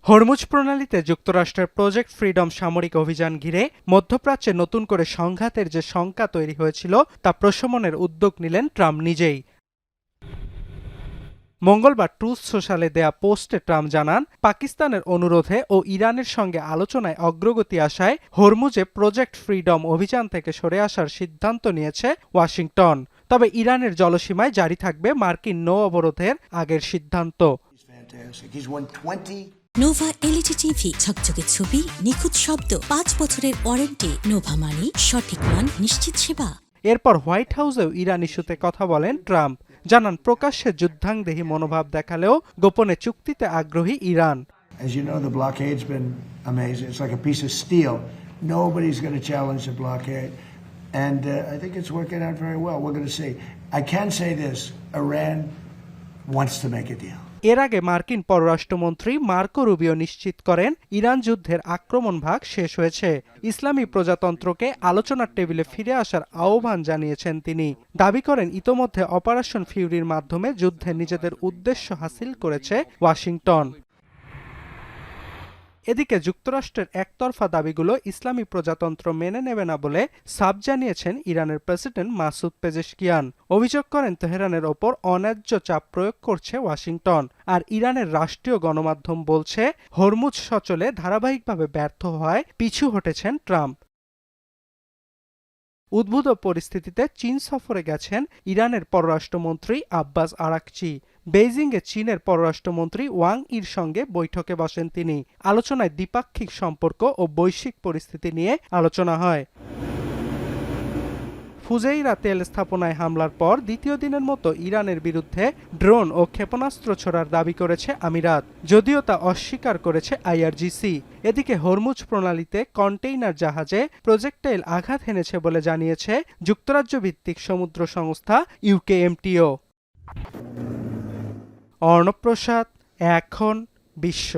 Hormuz প্রণালীতে যুক্তরাষ্ট্রের project freedom সামরিক অভিযান ঘিরে মধ্যপ্রাচ্যে নতুন করে সংঘাতের যে শঙ্কা তৈরি হয়েছিল তা প্রশমনের উদ্যোগ নিলেন ট্রাম্প নিজেই। মঙ্গলবার ট্রুথ সোশ্যালে দেয়া পোস্টে ট্রাম্প জানান, পাকিস্তানের অনুরোধে ও ইরানের সঙ্গে আলোচনায় অগ্রগতি আসায় হরমুজে প্রজেক্ট ফ্রিডম অভিযান থেকে সরে আসার সিদ্ধান্ত নিয়েছে ওয়াশিংটন। তবে ইরানের জলসীমায় জারি থাকবে মার্কিন নৌ অবরোধের আগের সিদ্ধান্ত। নোভা এলইডি টিভি, ঝকঝকে ছবি, নিখুঁত শব্দ, 5 বছরের ওয়ারেন্টি। নোভা মানি সঠিক মান, নিশ্চিত সেবা। এরপর হোয়াইট হাউসেও ইরান ইস্যুতে কথা বলেন ট্রাম্প। জানান, প্রকাশ্যে যুদ্ধাংদেহী মনোভাব দেখালেও গোপনে চুক্তিতে আগ্রহী Iran. As you know, the blockade's been amazing. It's like a piece of steel. Nobody's going to challenge the blockade. And I think it's working out very well. We're going to see. I can say this, Iran wants to make a deal. এর আগে মার্কিন পররাষ্ট্রমন্ত্রী Marco Rubio নিশ্চিত করেন, Iran যুদ্ধের আক্রমণ ভাগ শেষ হয়েছে। ইসলামী প্রজাতন্ত্রকে আলোচনার টেবিলে ফিরে আসার আহ্বান জানিয়েছেন তিনি। দাবি করেন, ইতোমধ্যে অপারেশন ফিউরির মাধ্যমে যুদ্ধে নিজেদের উদ্দেশ্য হাসিল করেছে ওয়াশিংটন। এদিকে যুক্তরাষ্ট্রের একতরফা দাবিগুলো ইসলামী প্রজাতন্ত্র মেনে নেবে না বলে সাফ জানিয়েছেন ইরানের প্রেসিডেন্ট মাসুদ পেজেশকিয়ান। অভিযোগ করেন, তেহরানের ওপর অন্যায্য চাপ প্রয়োগ করছে ওয়াশিংটন। আর ইরানের রাষ্ট্রীয় গণমাধ্যম বলছে, হরমুজ সচলে ধারাবাহিকভাবে ব্যর্থ হওয়ায় পিছু হটেছেন ট্রাম্প। উদ্ভূত পরিস্থিতিতে চীন সফরে গেছেন ইরানের পররাষ্ট্রমন্ত্রী আব্বাস আরাকচি। বেইজিংয়ে চীনের পররাষ্ট্রমন্ত্রী ওয়াং ইর সঙ্গে বৈঠকে বসেন তিনি। আলোচনায় দ্বিপাক্ষিক সম্পর্ক ও বৈশ্বিক পরিস্থিতি নিয়ে আলোচনা হয়। ফুজেইরা তেল স্থাপনায় হামলার পর দ্বিতীয় দিনের মতো ইরানের বিরুদ্ধে ড্রোন ও ক্ষেপণাস্ত্র ছোড়ার দাবি করেছে আমিরাত, যদিও তা অস্বীকার করেছে আইআরজিসি। এদিকে হরমুজ প্রণালীতে কন্টেইনার জাহাজে প্রজেক্টাইল আঘাত হেনেছে বলে জানিয়েছে যুক্তরাজ্য ভিত্তিক সমুদ্র সংস্থা ইউকেএমটিও। অর্ণব প্রসাদ, এখন বিশ্ব।